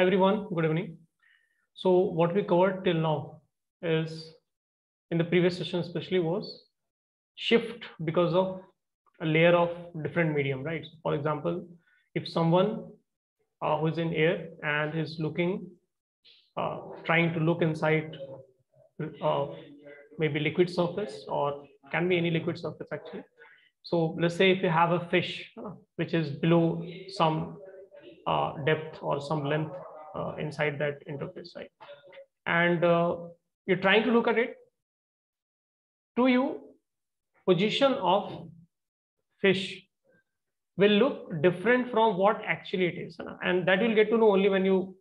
Hi everyone, good evening. So what we covered till now is, in the previous session especially, was shift because of a layer of different medium, right? So for example, if someone who is in air and is looking, trying to look inside maybe liquid surface, or can be any liquid surface actually. So let's say if you have a fish which is below some depth or some length inside that interface, right? And you're trying to look at it. To you, position of fish will look different from what actually it is, and that you'll get to know only when you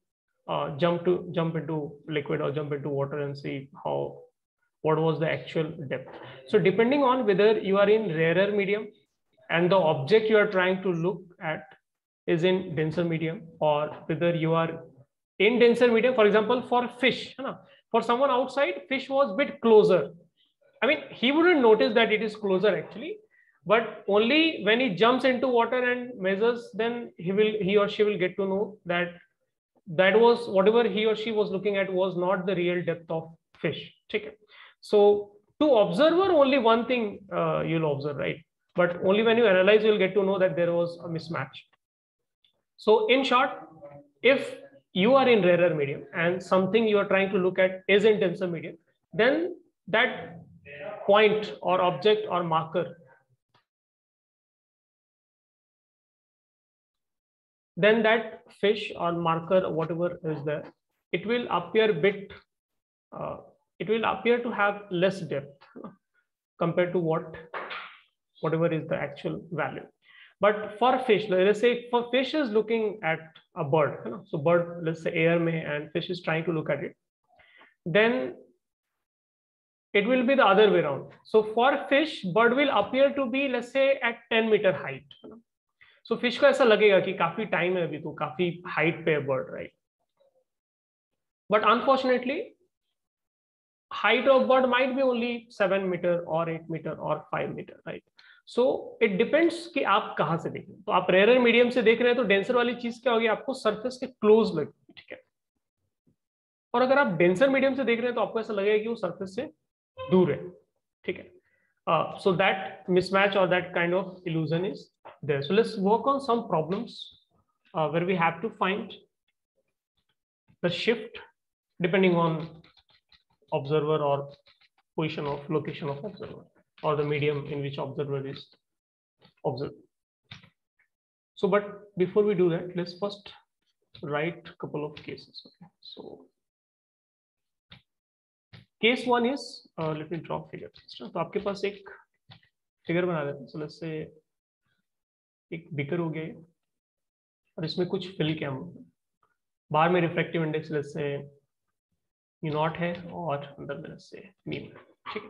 jump into liquid or jump into water and see what was the actual depth. So depending on whether you are in rarer medium and the object you are trying to look at is in denser medium, or whether you are in denser medium. For example, for fish, for someone outside, fish was a bit closer. I mean, he wouldn't notice that it is closer actually, but only when he jumps into water and measures, then he or she will get to know that was whatever he or she was looking at was not the real depth of fish. Okay. So to observer, only one thing you'll observe, right? But only when you analyze, you'll get to know that there was a mismatch. So in short, if you are in rarer medium and something you are trying to look at is in denser medium, then that point or object or marker, then that fish or marker or whatever is there, it will appear it will appear to have less depth compared to whatever is the actual value. But for fish, let's say for fish is looking at a bird, so bird, let's say air mein, and fish is trying to look at it, then it will be the other way around. So for fish, bird will appear to be, let's say, at 10-meter height. So fish को ऐसा लगेगा कि काफी time है अभी, तो काफी height पे है bird, right? But unfortunately, height of bird might be only 7 meter or 8 meter or 5 meter, right? So it depends कि आप कहाँ से देख रहे हैं. तो आप रेयर मीडियम से देख रहे हैं तो डेंसर वाली चीज क्या होगी, आपको सरफेस के क्लोज लगेगी, ठीक है. और अगर आप डेंसर मीडियम से देख रहे हैं तो आपको ऐसा लगेगा कि वो सरफेस से दूर है, ठीक है. So that mismatch or that kind of illusion is there. So let's work on some problems where we have to find the shift depending on observer or position of location of observer or the medium in which observer is observed. So, but before we do that, let's first write a couple of cases. Okay. So case one is, let me draw figure. तो आपके पास एक figure बना देते हैं. So let's say एक beaker हो गया और इसमें कुछ फिल किया हम बाहर में refractive index let's say mu naught है और अंदर में लेट्स से म्यू, ठीक है.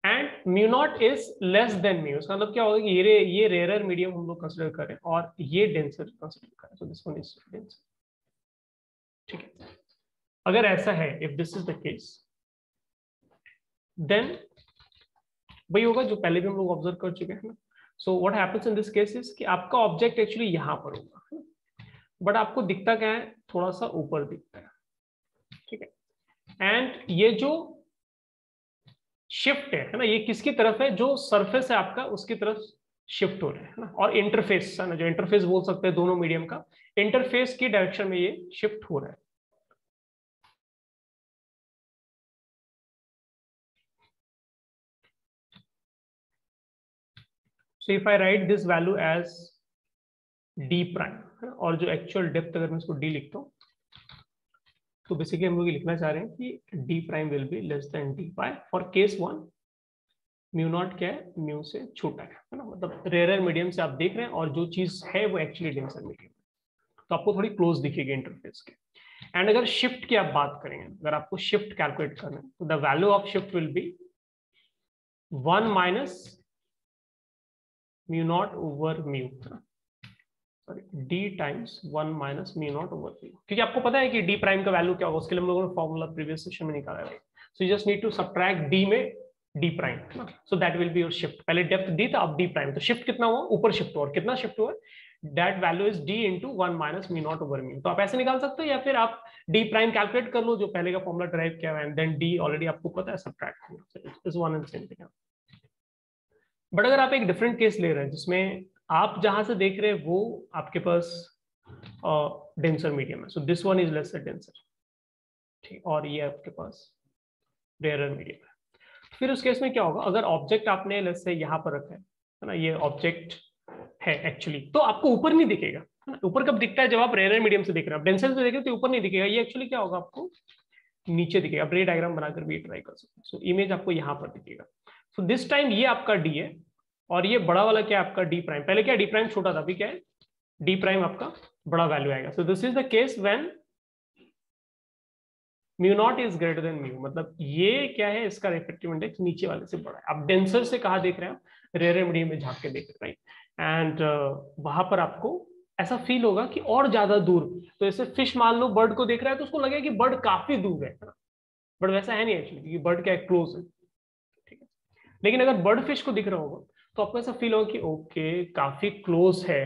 And mu naught is less than mu. इसका मतलब क्या होगा कि ये रेयर मीडियम हम लोग कंसीडर करें और ये डेंसर कंसीडर करें. So this one is denser, ठीक है. अगर ऐसा है, if this is the case, then वही होगा जो पहले भी हम लोग ऑब्जर्व कर चुके हैं. So what happens in this case is कि आपका ऑब्जेक्ट एक्चुअली यहां पर होगा, बट आपको दिखता क्या है, थोड़ा सा ऊपर दिखता है, ठीक है. एंड ये जो शिफ्ट है ना, ये किसकी तरफ है, जो सरफेस है आपका उसकी तरफ शिफ्ट हो रहा है ना. और इंटरफेस है ना, जो इंटरफेस बोल सकते हैं दोनों मीडियम का, इंटरफेस की डायरेक्शन में ये शिफ्ट हो रहा है. So if I write this value as d prime, और जो एक्चुअल डेप्थ अगर मैं इसको d लिखता हूँ, तो बेसिकली हम लोग लिखना चाह रहे हैं कि d prime will be less than d by, for case one mu naught क्या है, म्यू से छोटा है ना. मतलब रेयर मीडियम से आप देख रहे हैं और जो चीज है वो एक्चुअली डेंसर मीडियम है, तो आपको थोड़ी क्लोज दिखेगी इंटरफेस के. एंड अगर शिफ्ट की आप बात करेंगे, अगर आपको शिफ्ट कैलकुलेट करना है, तो the value of shift will be 1 minus mu naught over mu, sorry d times 1 minus mu naught over mu. क्योंकि आपको पता है कि d प्राइम का वैल्यू क्या होगा, उसके लिए हम लोगों ने फॉर्मूला प्रीवियस सेशन में निकाला है. So you just need to subtract d में d prime, so that will be your shift. पहले डेप्थ d था, अब d प्राइम, तो शिफ्ट कितना हुआ, ऊपर शिफ्ट हुआ. और कितना शिफ्ट हुआ, that value is D into 1 minus mu naught over mu. तो आप ऐसे निकाल सकते हो, या फिर आप डी प्राइम कैलकुलेट कर लो जो पहले का फॉर्मूला ड्राइव किया है, एंड देन डी ऑलरेडी आपको पता है, सब्ट्रैक्ट करना, is one and same thing. But अगर आप एक डिफरेंट केस ले रहे हैं जिसमें आप जहां से देख रहे हैं वो आपके पास डेंसर मीडियम है, so this one is lesser denser, ठीक, और ये आपके पास रेयरर मीडियम है। फिर उस केस में क्या होगा, अगर ऑब्जेक्ट आपने लेट्स से यहाँ पर रखा है ना, ये ऑब्जेक्ट है एक्चुअली, तो आपको ऊपर नहीं दिखेगा, है ना। ऊपर कब दिखता है, जब आप रेयरर मीडियम से देख रहे हैं, डेंसर से देख रहे हैं तो ऊपर नहीं दिखेगा, ये एक्चुअली क्या होगा, आपको नीचे दिखेगा। आप रे डायग्राम बनाकर भी ट्राई कर सकते हैं। सो इमेज आपको यहाँ पर दिखेगा। सो दिस टाइम ये आपका डी है, और ये बड़ा वाला क्या है आपका डी प्राइम। पहले क्या डी प्राइम छोटा था, अभी क्या है डी प्राइम आपका बड़ा वैल्यू आएगा। सो this is the case when mu naught is greater than mu, मतलब ये क्या है, इसका रिफ्रैक्टिव इंडेक्स नीचे वाले से बड़ा है। आप डेंसर से कहा देख रहे हैं, रेयर मीडियम में झांक के देख रहे हैं, राइट। एंड वहां पर आपको ऐसा फील होगा कि और ज्यादा दूर, तो ऐसे फिश मान लो बर्ड को देख रहा है तो उसको लगेगा कि बर्ड काफी दूर है ना, बट वैसा है नहीं एक्चुअली, क्योंकि बर्ड क्या है, क्लोज है, ठीक है। लेकिन अगर बर्ड फिश को दिख रहा होगा तो आपको ऐसा फील होगा कि ओके काफी क्लोज है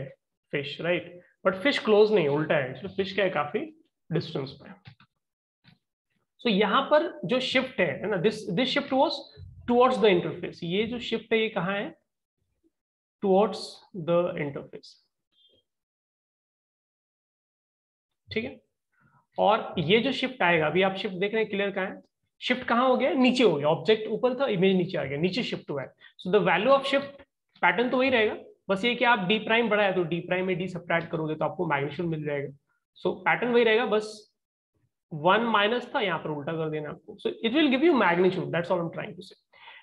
fish, right. But fish close नहीं, उल्टा है, एक्चुअली फिश क्या है, काफी डिस्टेंस पे। सो यहाँ पर जो शिफ्ट है ना, this shift was towards the interface. ये जो शिफ्ट है ये कहाँ है, टुवर्ड्स द इंटरफेस, ठीक है। और ये जो शिफ्ट आएगा, अभी आप शिफ्ट देख रहे हैं क्लियर कहाँ है, शिफ्ट कहाँ हो गया, नीचे हो गया। ऑब्जेक्ट ऊपर था, इमेज नीचे आ गया, नीचे शिफ्ट हुआ है। So the value of shift pattern तो वही रहेगा, बस ये कि आप डी प्राइम बड़ा है तो डी प्राइम में डी सब्ट्रैक्ट करोगे तो आपको मैग्नीट्यूड मिल जाएगा। सो पैटर्न वही रहेगा, बस 1 माइनस था, यहाँ पर उल्टा कर देना आपको। So it will give you magnitude, that's all I am trying to say.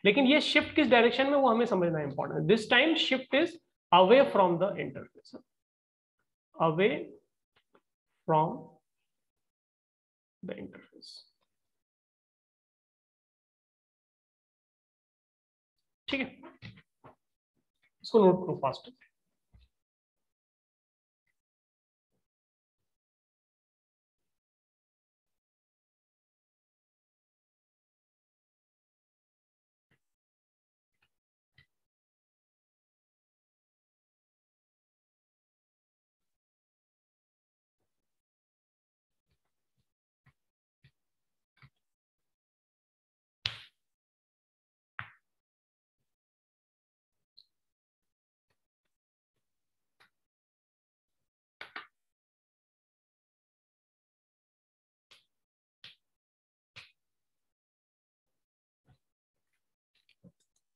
लेकिन ये शिफ्ट किस डायरेक्शन में वो हमें समझना इंपॉर्टेंट है। This time shift is away from the interface, away from the interface, ठीक है। इसको नोट करो फास्ट।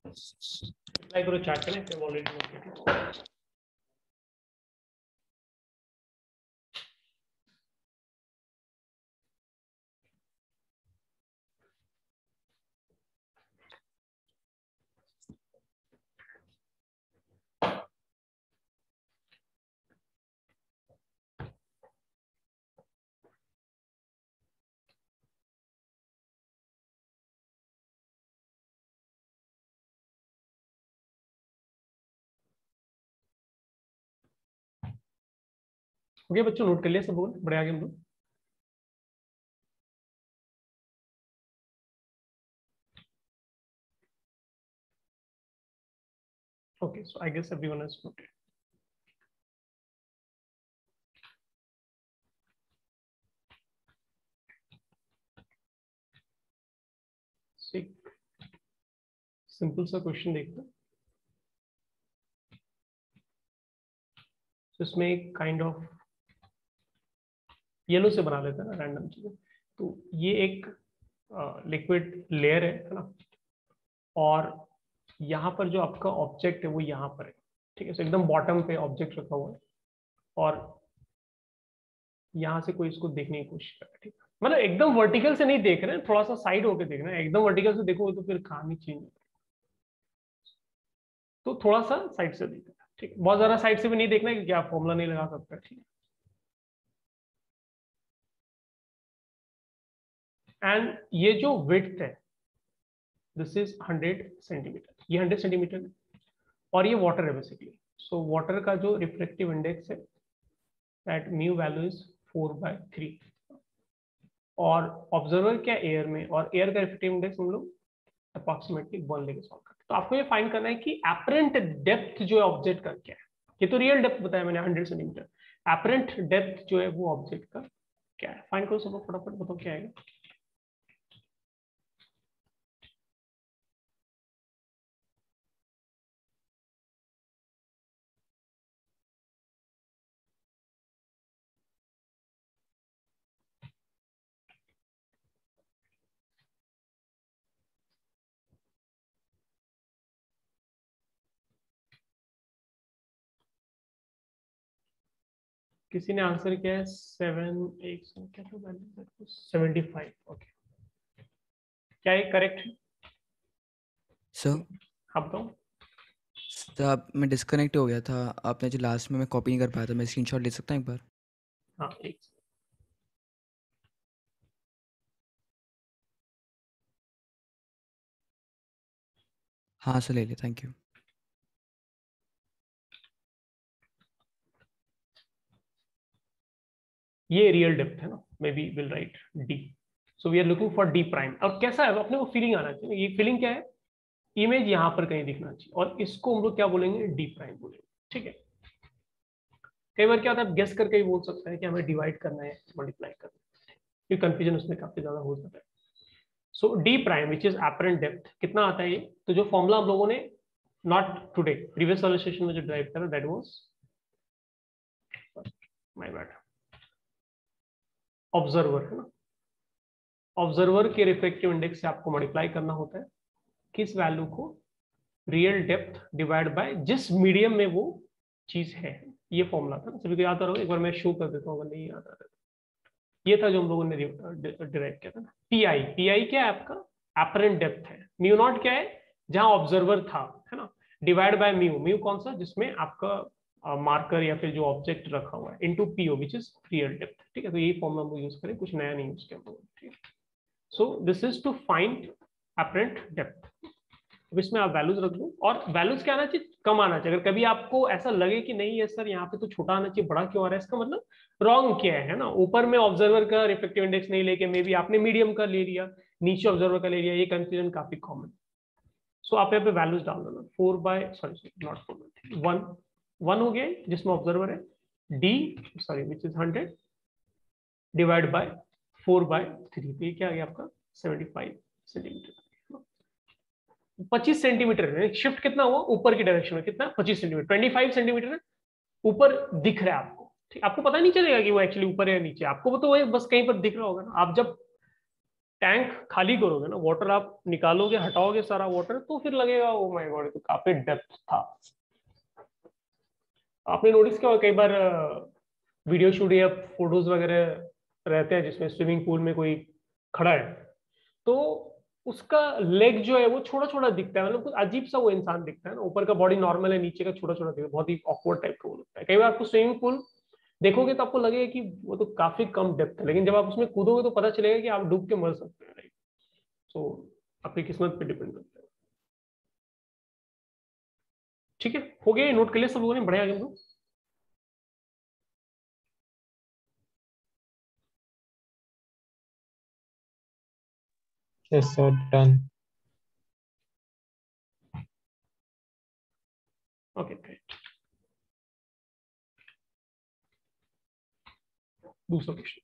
रिप्लाई करो चैट करें, फिर ऑलरेडी नोट। ओके बच्चों, नोट कर लिया सब लोग, बड़े आगे हम लोग। Okay, so I guess everyone has noted. Simple सा क्वेश्चन देखते हैं। तो इसमें एक काइंड ऑफ येलो से बना लेते हैं ना रैंडम चीजें। तो ये एक लिक्विड लेयर है ना, और यहाँ पर जो आपका ऑब्जेक्ट है वो यहाँ पर है, ठीक है। तो एकदम बॉटम पे ऑब्जेक्ट रखा हुआ है, और यहाँ से कोई इसको देखने की कोशिश कर रहा है, ठीक है। मतलब एकदम वर्टिकल से नहीं देख रहे हैं, थोड़ा सा साइड होके देख रहे हैं। एकदम वर्टिकल से देखोगे तो फिर कहानी चेंज, तो थोड़ा सा साइड से देखना है, ठीक है। बहुत ज्यादा साइड से भी नहीं देखना है क्योंकि आप फॉर्मूला नहीं लगा सकते, ठीक है। एंड ये जो विड्थ है दिस इज 100 सेंटीमीटर, ये 100 सेंटीमीटर है, और ये वाटर है बेसिकली। सो वाटर का जो रिफ्लेक्टिव इंडेक्स है दैट म्यू वैल्यू इज 4/3, और ऑब्जर्वर क्या एयर में, और एयर का रिफ्लेक्टिव इंडेक्स हम लोग अप्रोक्सीमेटली 1 लेके सॉल्व करते हैं। तो आपको ये फाइंड करना है कि एपरेंट डेप्थ जो है ऑब्जेक्ट का क्या है, ये तो रियल डेप्थ बताया मैंने 100 सेंटीमीटर। एपरेंट डेप्थ जो है वो ऑब्जेक्ट का क्या है, फाइंड करो सब लोग फटाफट, बताओ क्या आएगा। किसी ने आंसर किया है 75। ओके, क्या ये करेक्ट है? सर हाँ बताओ। सर मैं डिस्कनेक्ट हो गया था, आपने जो लास्ट में मैं कॉपी नहीं कर पाया था, मैं स्क्रीनशॉट ले सकता हूँ एक बार? हाँ एक हाँ सर ले ले, थैंक यू। ये रियल डेप्थ है ना, maybe will write D. So we are looking for D prime. अब कैसा है, अपने को फीलिंग आना चाहिए। ये फीलिंग क्या है, इमेज यहाँ पर कहीं दिखना चाहिए, और इसको हम लोग क्या बोलेंगे, डी प्राइम बोलेंगे। ठीक है, कई बार क्या होता है, गेस करके ही बोल सकते हैं कि हमें डिवाइड करना है, मल्टीप्लाई करना है, ये कंफ्यूजन उसमें काफी ज्यादा हो जाता है। So d prime which is apparent depth कितना आता है ये, तो जो फॉर्मूला हम लोगों ने नॉट टुडे प्रीवियस वाले सेशन में जो ड्राइव करा that was, my bad, observer है ना। ऑब्जर्वर के रिफ्लेक्टिव इंडेक्स से आपको मल्टीप्लाई करना होता है किस वैल्यू को, रियल डेप्थ डिवाइड बाय जिस मीडियम में वो चीज है। ये फॉर्मूला था ना, सभी को याद आ रहा होगा, एक बार मैं शो कर देता हूँ अगर नहीं याद आ रहा। ये था जो हम लोगों ने डिराइव किया था ना। पीआई, पीआई क्या है आपका, एपरेंट डेप्थ है। म्यू नॉट क्या है, जहां ऑब्जर्वर था, है ना, डिवाइड बाय म्यू, म्यू कौन सा, जिसमें आपका मार्कर या फिर जो ऑब्जेक्ट रखा हुआ है, into PO which is real depth. ठीक है, तो यही फॉर्मूला हम लोग यूज करें, कुछ नया नहीं यूज किया हम लोगों ने। ठीक है, so this is to find apparent depth. अब इसमें आप वैल्यूज रख दो, और वैल्यूज क्या आना चाहिए, कम आना चाहिए। अगर कभी आपको ऐसा लगे कि नहीं है सर यहाँ पे तो छोटा आना चाहिए, बड़ा क्यों आ रहा है, इसका मतलब रॉन्ग क्या है ना। ऊपर में ऑब्जर्वर का रिफ्लेक्टिव इंडेक्स नहीं लेके मे बी आपने मीडियम का ले लिया, नीचे ऑब्जर्वर का ले लिया, ये कंफ्यूजन काफी कॉमन। सो आप यहाँ पे वैल्यूज डाल देना, 4/, सॉरी नॉट 4, 1 हो गया जिसमें ऑब्जर्वर है, D sorry which is 100 divide by 4/3, तो ये क्या आ गया आपका 75 सेंटीमीटर। 25 सेंटीमीटर शिफ्ट कितना हुआ ऊपर की डायरेक्शन में, कितना 25 सेंटीमीटर, 25 सेंटीमीटर ऊपर दिख रहा है आपको। ठीक, आपको पता नहीं चलेगा कि वो एक्चुअली ऊपर है या नीचे, आपको तो वो बस कहीं पर दिख रहा होगा ना। आप जब टैंक खाली करोगे ना, वाटर आप निकालोगे, हटाओगे सारा वाटर, तो फिर लगेगा ओ माय गॉड तो काफी डेप्थ था। आपने नोटिस किया होगा कई बार वीडियो शूट या फोटोज वगैरह रहते हैं जिसमें स्विमिंग पूल में कोई खड़ा है, तो उसका लेग जो है वो छोटा छोटा दिखता है, मतलब कुछ अजीब सा वो इंसान दिखता है ना, ऊपर का बॉडी नॉर्मल है, नीचे का छोटा छोटा दिखता है, बहुत ही ऑकवर्ड टाइप का वो लगता है। कई बार आपको स्विमिंग पूल देखोगे तो आपको लगेगा कि वो तो काफी कम डेप्थ है, लेकिन जब आप उसमें कूदोगे तो पता चलेगा कि आप डूब के मर सकते हैं, राइट। सो आपकी किस्मत पे डिपेंड करता है। ठीक है, हो गया नोट के लिए सब लोगों ने, बढ़िया आगे। Yes, sir. Done. Okay great, दूसरा क्वेश्चन।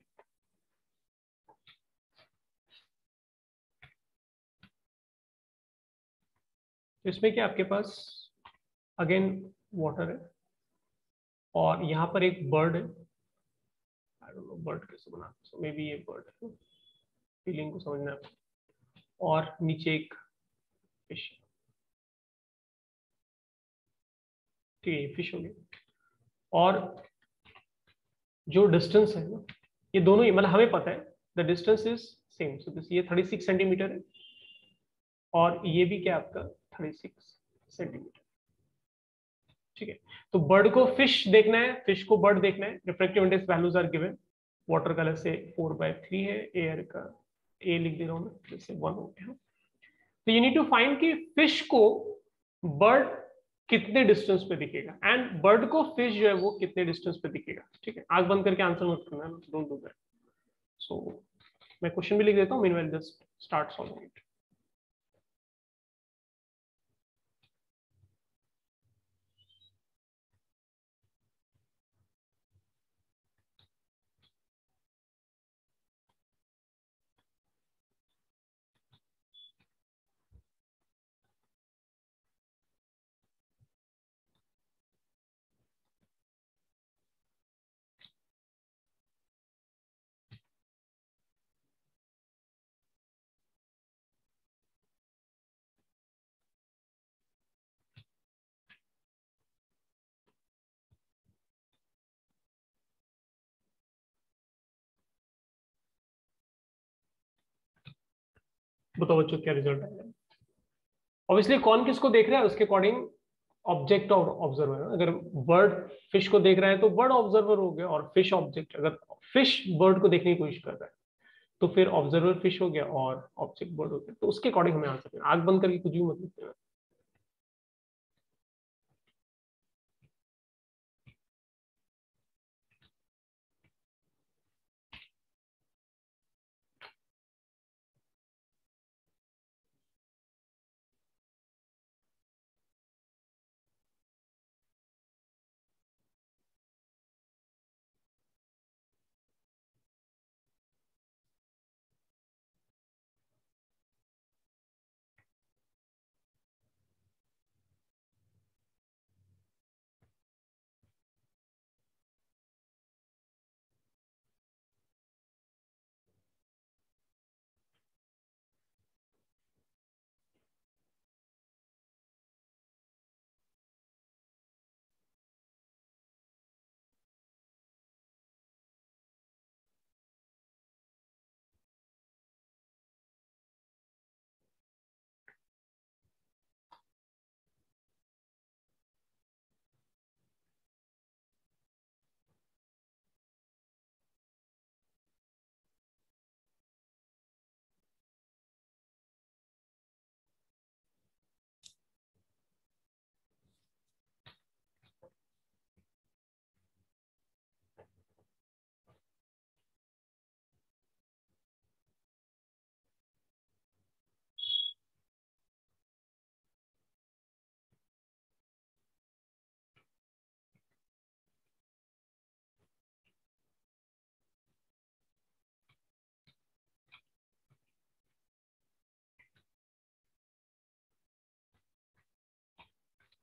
इसमें क्या आपके पास अगेन वाटर है, और यहाँ पर एक बर्ड है, आई डोंट नो बर्ड कैसे बना, सो मे बी ये बर्ड है, फीलिंग को समझना है। और नीचे एक फिश, ठीक है फिश हो गया। और जो डिस्टेंस है ना, ये दोनों ही मतलब हमें पता है the distance is same, so this ये 36 सेंटीमीटर है, और ये भी क्या आपका 36 सेंटीमीटर। ठीक है, तो बर्ड को फिश देखना है, फिश को बर्ड देखना है, refractive index values are given. Water colour से 4/3 है, एयर का ए लिख दे रहा हूँ मैं, जैसे 1 हो गया। तो यू नीड टू फाइंड कि फिश को बर्ड कितने डिस्टेंस पे दिखेगा, एंड बर्ड को फिश जो है वो कितने डिस्टेंस पे दिखेगा। ठीक है, आंख बंद करके आंसर मत करना, डोंट डू दैट। सो मैं क्वेश्चन भी लिख देता हूँ, meanwhile just start solving it. बताओ बच्चों क्या रिजल्ट आएगा। ऑब्वियसली कौन किसको देख रहा है उसके अकॉर्डिंग ऑब्जेक्ट और ऑब्जर्वर। अगर बर्ड फिश को देख रहा है तो बर्ड ऑब्जर्वर हो गया और फिश ऑब्जेक्ट। अगर फिश बर्ड को देखने की कोशिश कर रहा है तो फिर ऑब्जर्वर फिश हो गया और ऑब्जेक्ट बर्ड हो गया। तो उसके अकॉर्डिंग हमें आंसर देना, आंख बंद करके कुछ भी मत लिखते हैं।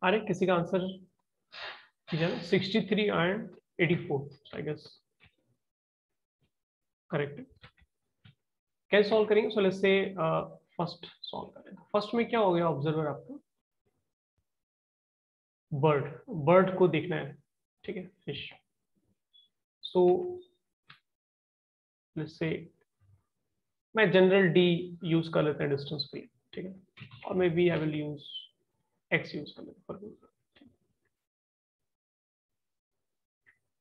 अरे किसी का answer 63 and 84 I guess correct. कैसे सॉल्व करेंगे? So let's say first solve करें। फर्स्ट में क्या हो गया? ऑब्जर्वर आपका बर्ड, बर्ड को देखना है, ठीक है, फिश। सो लेट्स से मैं जनरल डी यूज कर लेते हैं डिस्टेंस के लिए, ठीक है, और maybe I will use X use कर लेते हैं।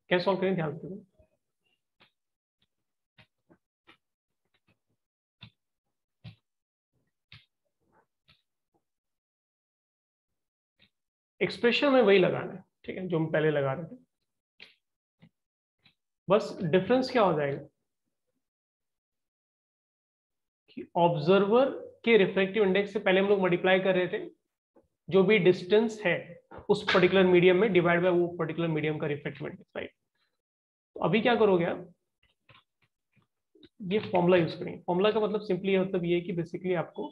कैसे सॉल्व करें ध्यान से। एक्सप्रेशन में वही लगाना है, ठीक है, जो हम पहले लगा रहे थे। बस डिफरेंस क्या हो जाएगा कि ऑब्जर्वर के रिफ्रैक्टिव इंडेक्स से पहले हम लोग मल्टीप्लाई कर रहे थे जो भी डिस्टेंस है उस पर्टिकुलर मीडियम में डिवाइड बाय वो पर्टिकुलर मीडियम का रिफ्रैक्टिव इंडेक्स, राइट। तो अभी क्या करोगे आप? ये फॉर्मूला यूज करेंगे। फॉर्मूला का मतलब सिंपली मतलब ये है कि बेसिकली आपको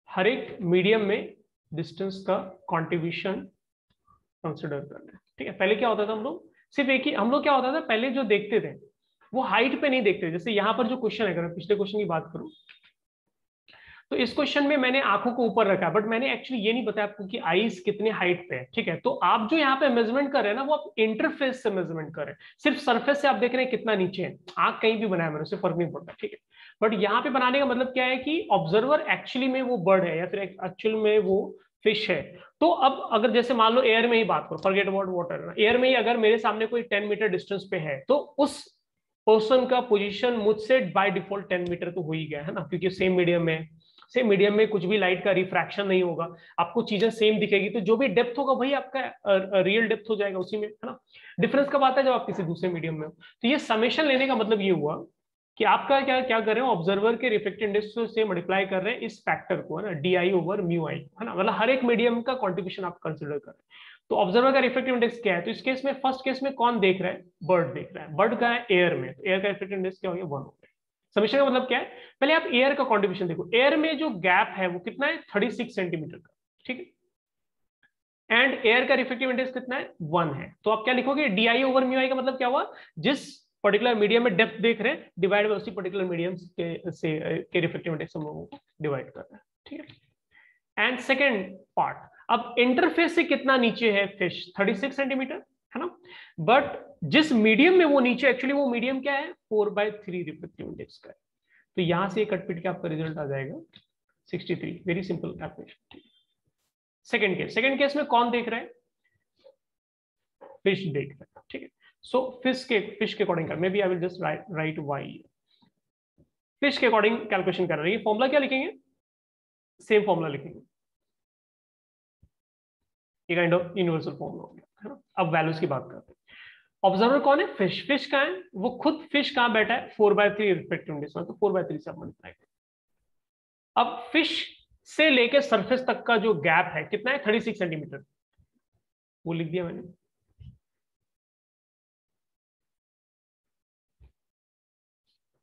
हर एक मीडियम में डिस्टेंस का कॉन्ट्रीब्यूशन कंसिडर करना है, ठीक है। पहले क्या होता था, हम लोग सिर्फ एक ही, हम लोग क्या होता था पहले जो देखते थे वो हाइट पे नहीं देखते। जैसे यहाँ पर जो क्वेश्चन है, अगर मैं पिछले क्वेश्चन की बात करूं तो इस क्वेश्चन में मैंने आंखों को ऊपर रखा है, बट मैंने एक्चुअली ये नहीं बताया आपको कि आईज कितने हाइट पे है, ठीक है। तो आप जो यहाँ पे मेजरमेंट कर रहे हैं ना, वो आप इंटरफेस से मेजरमेंट कर रहे हैं। सिर्फ सरफेस से आप देख रहे हैं कितना नीचे है, आंख कहीं भी बनाया मैंने, उससे फर्क नहीं पड़ता, ठीक है। बट यहाँ पे बनाने का मतलब क्या है कि ऑब्जर्वर एक्चुअली में वो बर्ड है या फिर एक्चुअल में वो फिश है। तो अब अगर जैसे मान लो एयर में ही बात करो, फॉरगेट अबाउट वाटर, एयर में ही अगर मेरे सामने कोई 10 मीटर डिस्टेंस पे है तो उस पर्सन का पोजीशन मुझसे बाय डिफॉल्ट 10 मीटर तो हो ही गया है ना, क्योंकि सेम मीडियम में, सेम मीडियम में कुछ भी लाइट का रिफ्रैक्शन नहीं होगा, आपको चीजें सेम दिखेगी, तो जो भी डेप्थ होगा वही आपका रियल डेप्थ हो जाएगा उसी में, है ना। डिफरेंस कब आता है? जब आप किसी दूसरे मीडियम में हो। तो ये समेशन लेने का मतलब ये हुआ कि आपका क्या क्या कर रहे हो, ऑब्जर्वर के रिफ्लेक्टिव इंडेक्स से मल्टीप्लाई कर रहे हैं इस फैक्टर को, है ना, डी ओवर म्यू आई, है ना, मतलब हर एक मीडियम का कॉन्ट्रीब्यूशन आप कंसिडर कर रहे हैं। तो ऑब्जर्वर का रिफ्लेक्टिव इंडेक्स क्या है? तो इस केस में, फर्स्ट केस में कौन देख रहा है? बर्ड देख रहा है। बर्ड का है एयर में, तो एयर का रिफ्लेक्टिव इंडेक्स क्या हो गया? 1 हो गया। समीशन का मतलब क्या है? पहले आप एयर का कॉन्ट्रीब्यूशन देखो। एयर में जो गैप है वो कितना है? 36 सेंटीमीटर का, ठीक है। एंड एयर का रिफ्लेक्टिव इंडेक्स कितना है? 1 है। तो आप क्या लिखोगे? डी ओवर म्यू आई का मतलब क्या हुआ? जिस पर्टिकुलर मीडियम में डेप्थ देख रहे हैं डिवाइड बाय उसी पर्टिकुलर मीडियम के रिफ्लेक्टिव इंडेक्स हम लोगों को डिवाइड कर रहे हैं, ठीक है। एंड सेकेंड पार्ट, अब इंटरफेस से कितना नीचे है फिश? 36 सेंटीमीटर, है ना। बट जिस मीडियम में वो नीचे, एक्चुअली वो मीडियम क्या है? 4/3 रिफ्लेक्टिव इंडेक्स का है। तो यहां से कट पिट के आपका रिजल्ट आ जाएगा 63, very simple calculation. Second case में कौन देख रहा है? फिश देख रहा है, ठीक है। सो फिश के according maybe I will just write Y. Fish के अकॉर्डिंग कैलकुलेशन कर रही है, फॉर्मूला क्या लिखेंगे? सेम फॉर्मूला लिखेंगे, ये काइंड ऑफ यूनिवर्सल फॉर्मूला हो गया, है ना। अब वैल्यूज की बात करते हैं। ऑब्जर्वर कौन है? फिश। फिश कहाँ है? वो खुद फिश कहाँ बैठा है? 4/3 रिफ्लेक्टिव इंडेक्स में, तो 4/3 से आप मल्टीप्लाई करें। अब फिश से लेके सरफेस तक का जो गैप है कितना है? 36 सेंटीमीटर, वो लिख दिया मैंने।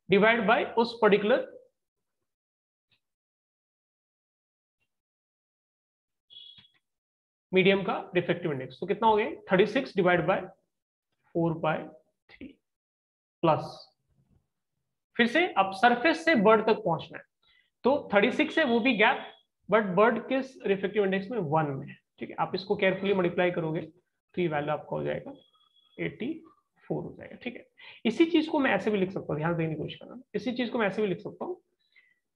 डिवाइड बाय उस पर्टिकुलर मीडियम का रिफ्लेक्टिव इंडेक्स, तो कितना हो गया? 36 डिवाइड बाय 4/3 प्लस, फिर से अब सरफेस से बर्ड तक पहुंचना है, तो 36 है वो भी गैप, बट बर्ड किस रिफ्लेक्टिव इंडेक्स में? 1 में, ठीक है। आप इसको केयरफुली मल्टीप्लाई करोगे तो ये वैल्यू आपका हो जाएगा 84 हो जाएगा, ठीक है। इसी चीज को मैं ऐसे भी लिख सकता हूँ, ध्यान देने की कोशिश करना, इसी चीज को मैं ऐसे भी लिख सकता हूँ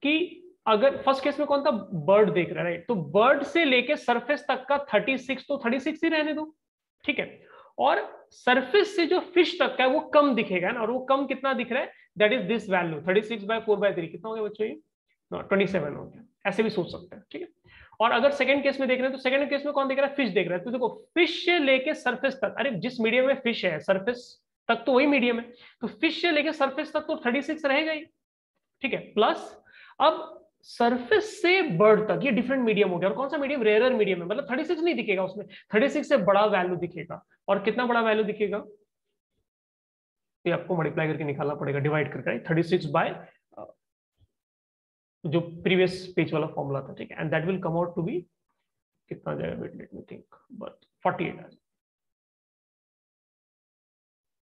कि अगर फर्स्ट केस में कौन था? बर्ड देख रहा है, राइट। तो बर्ड से लेके सरफेस तक का 36, तो 36 ही रहने दो, ठीक है। और सरफेस से जो फिश तक का है वो कम दिखेगा ना, और वो कम कितना दिख रहा है? दैट इज दिस वैल्यू 36/4/3, कितना हो गया बच्चों? ये 27 हो गया। ऐसे भी सोच सकते हैं, ठीक है। और अगर सेकंड केस में देख रहे हैं, तो सेकंड केस में कौन देख रहा है? फिश देख रहा है। तो देखो फिश से लेके सरफेस तक, अरे जिस मीडियम में फिश है सरफेस तक तो वही मीडियम है, तो फिश से लेके सरफेस तक तो 36 रहेगा ही, ठीक है। प्लस अब सरफेस से बर्ड तक ये डिफरेंट मीडियम हो गया, और कौन सा मीडियम? रेयरर मीडियम है, मतलब 36 नहीं दिखेगा उसमें, 36 से बड़ा वैल्यू दिखेगा। और कितना बड़ा वैल्यू दिखेगा? ये आपको मल्टीप्लाई करके निकालना पड़ेगा, डिवाइड करके, 36 बाय जो प्रीवियस पेज वाला फॉर्मूला था, ठीक है। And that will come out to be कितना जाएगा? Wait let me think, but 48 आ जाएगा,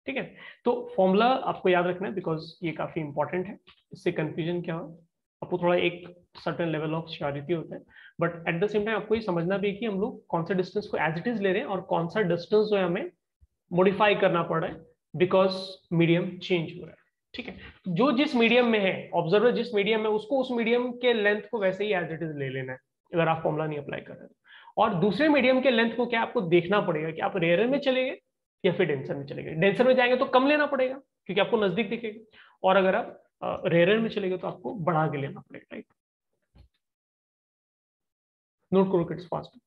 ठीक है। तो फॉर्मूला आपको याद रखना है, बिकॉज ये काफी इंपॉर्टेंट है। इससे कंफ्यूजन क्या हो, आपको थोड़ा एक सर्टेन लेवल ऑफ श्योरिटी होता है, but at the same time आपको ये समझना भी है कि हम लोग कौन सा डिस्टेंस को एज इट इज ले रहे हैं और कौन सा डिस्टेंस जो है हमें मॉडिफाई करना पड़ रहा है, बिकॉज मीडियम चेंज हो रहा है, ठीक है। जो जिस मीडियम में है, ऑब्जर्वर जिस मीडियम में, उसको उस मीडियम के लेंथ को वैसे ही एज इट इज ले लेना है, अगर आप फॉर्मूला नहीं अप्लाई कर रहे हैं। और दूसरे मीडियम के लेंथ को क्या आपको देखना पड़ेगा कि आप रेयर में चले गए या फिर डेंसर में चले गए। डेंसर में जाएंगे तो कम लेना पड़ेगा क्योंकि आपको नजदीक दिखेगा, और अगर आप रेयर में चले गए तो आपको बढ़ा के लेना पड़ेगा, राइट। नोट करो किट्स फास्ट।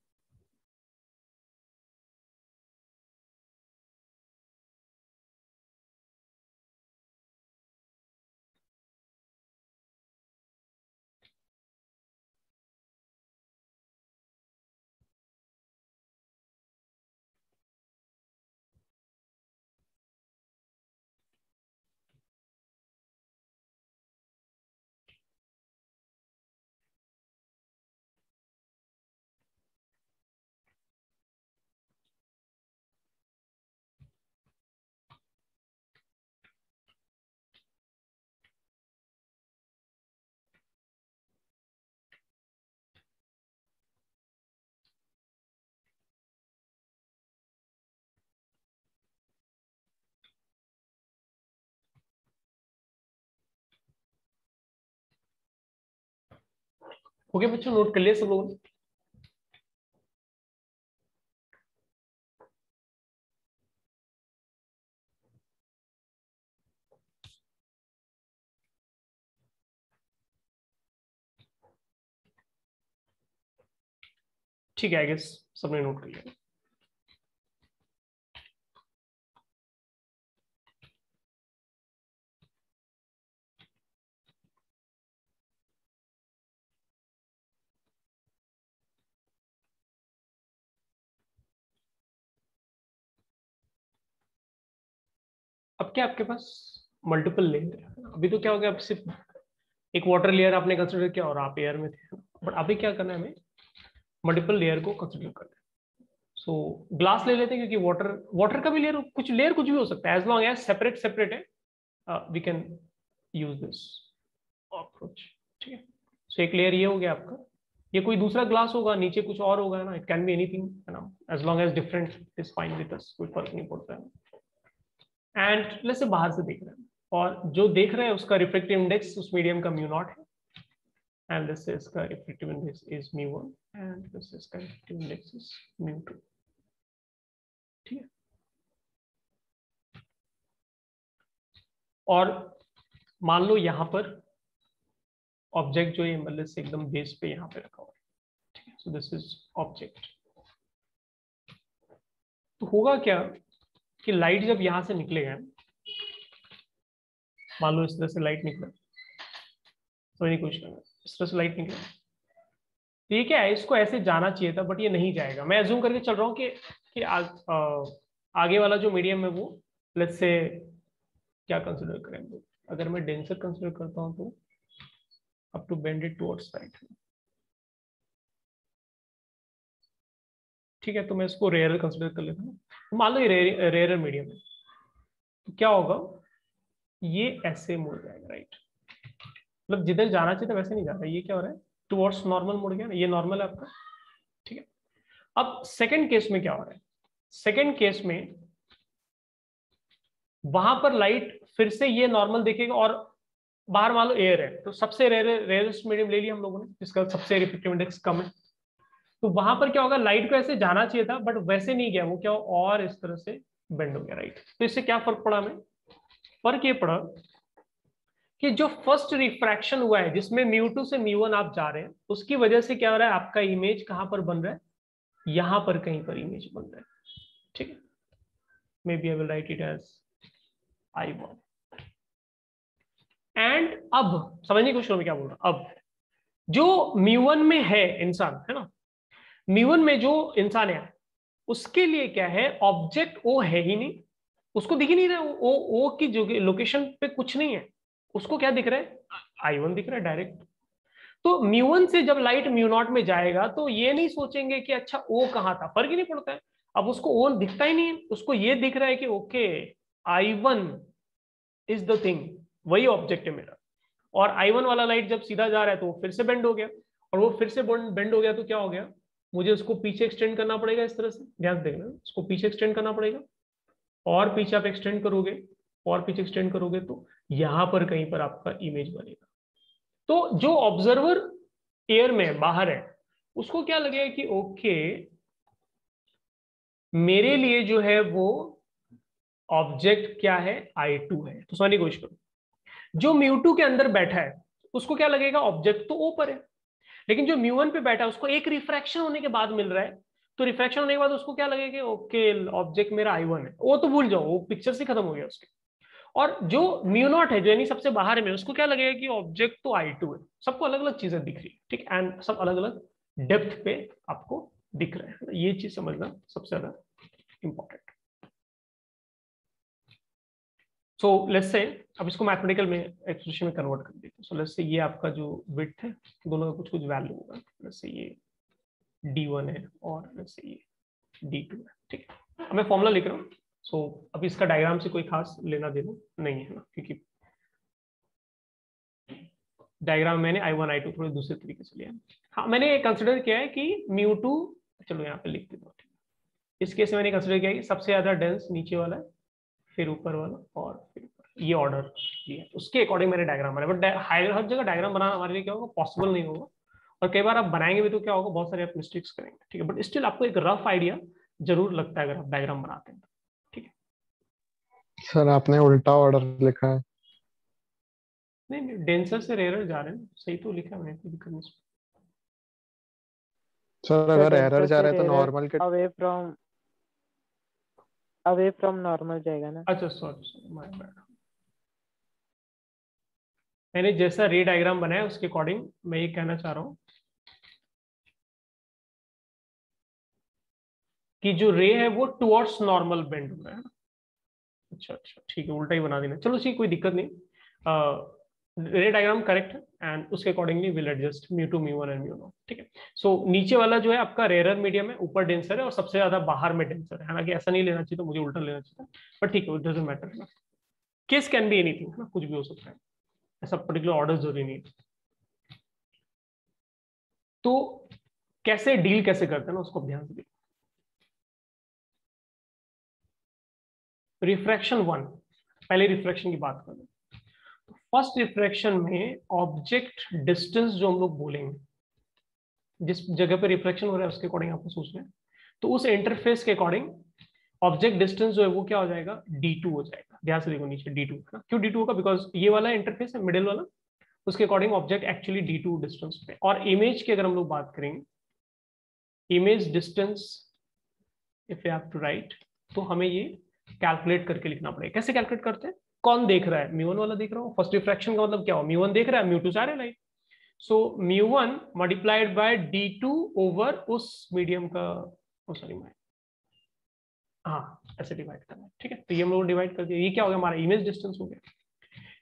हो गया बच्चों, नोट कर लिया सब लोगों ने? ठीक है, आई गेस सबने नोट कर लिया। अब क्या आपके पास मल्टीपल लेयर है? अभी तो क्या हो गया, अब सिर्फ एक वाटर लेयर आपने कंसिडर किया और आप एयर में थे, बट अभी क्या करना है हमें? मल्टीपल लेयर को कंसिडर करना है। सो ग्लास ले लेते हैं, क्योंकि वाटर का भी लेयर कुछ भी हो सकता है, as long as separate separate है, we can use this approach, ठीक है। सो एक लेयर ये हो गया आपका, ये कोई दूसरा ग्लास होगा, नीचे कुछ और होगा ना, इट कैन बी एनीथिंग, है ना, as long as different is fine with us, कोई फर्क नहीं पड़ता है। एंड लेट्स से बाहर से देख रहे हैं, और जो देख रहे हैं उसका रिफ्लेक्टिव इंडेक्स उस मीडियम का म्यू नॉट है, एंड दिस इसका refractive index is mu1 and this इसका रिफ्रैक्टिव इंडेक्स इज mu2। ठीक है, और मान लो यहाँ पर ऑब्जेक्ट जो है मतलब से एकदम बेस पे यहाँ पे रखा हुआ है। ठीक है, सो दिस इज ऑब्जेक्ट। तो होगा क्या कि लाइट जब यहां से निकलेगा, मान लो इस तरह से लाइट निकला, समझने की कोशिश करना, इस तरह से लाइट निकला, तो ये क्या है, इसको ऐसे जाना चाहिए था बट ये नहीं जाएगा। मैं अज्यूम करके चल रहा हूँ कि आगे वाला जो मीडियम है वो लेट्स से क्या कंसिडर करें, अगर मैं डेंसर कंसिडर करता हूँ तो up to bend it towards right. ठीक है, तो मैं इसको रेयर कंसिडर कर लेता हूँ। तो मान लो ये रेयर मीडियम है, तो क्या होगा, ये ऐसे मुड़ जाएगा राइट, मतलब जिधर जाना चाहिए था वैसे नहीं जा रहा है। ये क्या हो रहा है, टुवर्ड्स नॉर्मल मुड़ गया ना, ये नॉर्मल है आपका। ठीक है, अब सेकंड केस में क्या हो रहा है, सेकंड केस में वहां पर लाइट फिर से ये नॉर्मल देखेगा और बाहर मान लो एयर है, तो सबसे रेयरेस्ट मीडियम ले लिया हम लोगों ने जिसका सबसे रिफ्रैक्टिव इंडेक्स कम है। तो वहां पर क्या होगा, लाइट को ऐसे जाना चाहिए था बट वैसे नहीं गया, वो क्या और इस तरह से बेंड हो गया राइट। तो इससे क्या फर्क पड़ा हमें, फर्क ये पड़ा कि जो फर्स्ट रिफ्रैक्शन हुआ है जिसमें mu2 से mu1 आप जा रहे हैं, उसकी वजह से क्या हो रहा है, आपका इमेज कहां पर बन रहा है, यहां पर कहीं पर इमेज बन रहा है। ठीक है, maybe I will write it as I1। एंड अब समझने की कोशिश करो मैं क्या बोल रहा हूं। अब जो mu1 में है इंसान है ना, mu1 में जो इंसान है उसके लिए क्या है, ऑब्जेक्ट ओ है ही नहीं, उसको दिख ही नहीं रहा है, ओ की जो लोकेशन पे कुछ नहीं है, उसको क्या दिख रहा है, I1 दिख रहा है डायरेक्ट। तो mu1 से जब लाइट mu0 में जाएगा तो ये नहीं सोचेंगे कि अच्छा ओ कहाँ था, फर्क ही नहीं पड़ता है। अब उसको ओ दिखता ही नहीं है, उसको ये दिख रहा है कि okay I1 is the thing, वही ऑब्जेक्ट है मेरा। और I1 वाला लाइट जब सीधा जा रहा है तो वो फिर से बेंड हो गया, और वो फिर से बेंड हो गया तो क्या हो गया, मुझे उसको पीछे एक्सटेंड करना पड़ेगा इस तरह से, ध्यान देखना, उसको पीछे एक्सटेंड करना पड़ेगा, और पीछे आप एक्सटेंड करोगे और पीछे एक्सटेंड करोगे तो यहां पर कहीं पर आपका इमेज बनेगा। तो जो ऑब्जर्वर एयर में बाहर है उसको क्या लगेगा कि ओके मेरे लिए जो है वो ऑब्जेक्ट क्या है, I2 है। तो समझने की कोशिश करो, जो mu2 के अंदर बैठा है उसको क्या लगेगा, ऑब्जेक्ट तो ऊपर है, लेकिन जो mu1 पे बैठा है उसको एक रिफ्रैक्शन होने के बाद मिल रहा है, तो रिफ्रैक्शन होने के बाद उसको क्या लगेगा, ओके ऑब्जेक्ट मेरा I1 है, वो तो भूल जाओ, वो पिक्चर से खत्म हो गया उसके। और जो mu0 है जो यानी सबसे बाहर में, उसको क्या लगेगा कि ऑब्जेक्ट तो I2 है। सबको अलग अलग चीजें दिख रही है, ठीक, एंड सब अलग अलग डेप्थ पे आपको दिख रहे हैं। ये चीज समझना सबसे ज्यादा इंपॉर्टेंट। सो लेट्स से अब इसको मैथमेटिकल में एक्सप्रेशन में कन्वर्ट कर देते हैं। सो लेट्स से ये आपका जो विड्थ है दोनों का कुछ कुछ वैल्यू होगा, लेट्स से ये d1 है और लेट्स से ये d2 है। ठीक है, अब मैं फॉर्मूला लिख रहा हूँ। सो अब इसका डायग्राम से कोई खास लेना देना नहीं है ना, क्योंकि डायग्राम मैंने I1 I2 थोड़े दूसरे तरीके से लिया। हाँ, मैंने कंसिडर किया है कि mu2, चलो यहाँ पे लिख देता हूँ। इस केस में मैंने कंसिडर किया है कि सबसे ज्यादा डेंस नीचे वाला है, फिर ऊपर वाला, और फिर ऊपर, ये ऑर्डर ये है, उसके अकॉर्डिंग मैंने डायग्राम बनाया। बट हर जगह डायग्राम बनाना हमारे लिए क्या होगा, पॉसिबल नहीं होगा, और कई बार आप बनाएंगे भी तो क्या होगा, बहुत सारे आप मिस्टेक्स करेंगे। ठीक है, बट स्टिल आपको एक रफ आइडिया जरूर लगता है अगर आप डायग्राम बनाते हैं। ठीक है सर आपने उल्टा ऑर्डर लिखा है। नहीं, डेंसर से रेयर जा रहे हैं, सही तो लिखा है मैंने, कोई दिक्कत नहीं। सर अगर एरर जा रहा है तो नॉर्मल के अवे फ्रॉम नॉर्मल जाएगा ना। अच्छा सॉरी माय बैड, मैंने जैसा रे डायग्राम बनाया उसके अकॉर्डिंग मैं ये कहना चाह रहा हूँ कि जो रे है वो टुवर्ड्स नॉर्मल बेंड हो रहा है। अच्छा अच्छा ठीक है, उल्टा ही बना देना, चलो ठीक, कोई दिक्कत नहीं। रे डायग्राम करेक्ट है एंड उसके accordingly will adjust mu2 mu1 and mu0। ठीक है, सो नीचे वाला जो है आपका रेयर मीडियम है, ऊपर डेंसर है, और सबसे ज्यादा बाहर में डेंसर है। हालांकि ऐसा नहीं लेना चाहिए, तो मुझे उल्टा लेना चाहिए, बट ठीक है, इट डजंट मैटर ना, केस कैन बी एनीथिंग ना, कुछ भी हो सकता है, ऐसा पर्टिकुलर ऑर्डर जरूरी नहीं है। तो कैसे डील कैसे करते हैं ना, उसको ध्यान से देखो। रिफ्रैक्शन 1, पहले रिफ्रैक्शन की बात करें फर्स्ट रिफ्रैक्शन में ऑब्जेक्ट डिस्टेंस जो हम लोग बोलेंगे, जिस जगह पे रिफ्लेक्शन हो रहा है उसके अकॉर्डिंग आपको सोचना है, तो उस इंटरफेस के अकॉर्डिंग ऑब्जेक्ट डिस्टेंस जो है वो क्या हो जाएगा, d2 हो जाएगा। ध्यान से देखो नीचे d2 है ना, क्यों d2 होगा, बिकॉज ये वाला इंटरफेस है मिडिल वाला, उसके according object actually d2 distance पे। और इमेज की अगर हम लोग बात करेंगे, image distance if you have to write, तो हमें ये कैलकुलेट करके लिखना पड़ेगा। कैसे कैलकुलेट करते हैं, कौन देख रहा है, म्यू1 वाला देख रहा हूँ, फर्स्ट रिफ्रैक्शन का मतलब क्या हो, म्यू1 देख रहा है, म्यू2 से आ रहा है लाइट, सो म्यू1 मल्टीप्लाइड बाय d2 ओवर उस मीडियम का, सॉरी हाँ ऐसे डिवाइड करना है, ठीक है। तो ये हम लोग डिवाइड कर दिया, ये क्या हो गया, हमारा इमेज डिस्टेंस हो गया।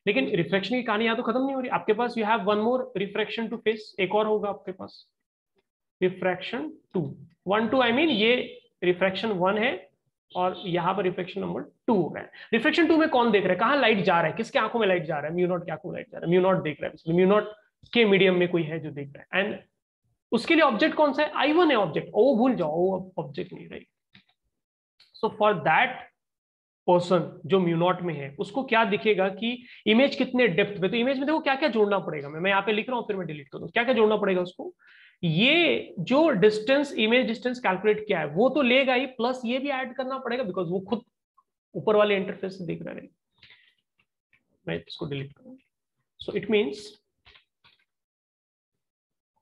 लेकिन रिफ्रैक्शन की कहानी यहाँ तो खत्म नहीं हो रही, आपके पास you have one more refraction to face, एक और होगा आपके पास रिफ्रैक्शन 2, 1 2 आई मीन ये रिफ्रैक्शन 1 है और यहाँ पर रिफ्रैक्शन नंबर 2 हो गया। रिफ्रैक्शन 2 में कौन देख रहा है, कहाँ लाइट जा रहा है, किसके आंखों में लाइट जा रहा है, म्यू नॉट की आंखों में लाइट जा रहा है, म्यू नॉट देख रहा है, म्यू नॉट के मीडियम में कोई है जो देख रहा है, एंड उसके लिए ऑब्जेक्ट कौन सा है, I1 है ऑब्जेक्ट, ओ भूल जाओ, वो ऑब्जेक्ट नहीं रही। सो फॉर दैट पर्सन जो म्यू नॉट में है, उसको क्या दिखेगा कि इमेज कितने डेप्थ में, तो इमेज में देखो क्या क्या जोड़ना पड़ेगा, मैं यहाँ पे लिख रहा हूँ फिर मैं डिलीट कर दूँ, क्या क्या जोड़ना पड़ेगा उसको, ये जो डिस्टेंस इमेज डिस्टेंस कैलकुलेट किया है वो तो लेगा ही, प्लस ये भी ऐड करना पड़ेगा बिकॉज वो खुद ऊपर वाले इंटरफेस से दिख रहा है। मैं इसको डिलीट करूंगा। So it means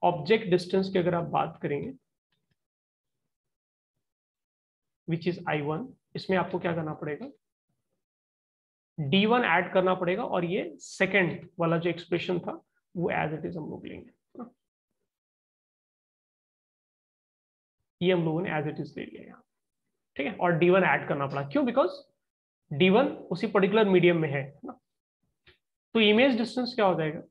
object distance की अगर आप बात करेंगे विच इज I1, इसमें आपको क्या करना पड़ेगा, d1 ऐड करना पड़ेगा, और ये सेकंड वाला जो एक्सप्रेशन था वो एज इट इज हम लोग लेंगे, ये हम लोगों ने एज इट इज ले लिया यहाँ, ठीक है। और d1 ऐड करना पड़ा, क्यों, बिकॉज d1 उसी पर्टिकुलर मीडियम में है ना। तो इमेज डिस्टेंस क्या हो जाएगा,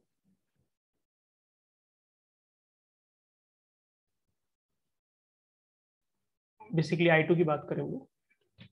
बेसिकली I2 की बात करेंगे,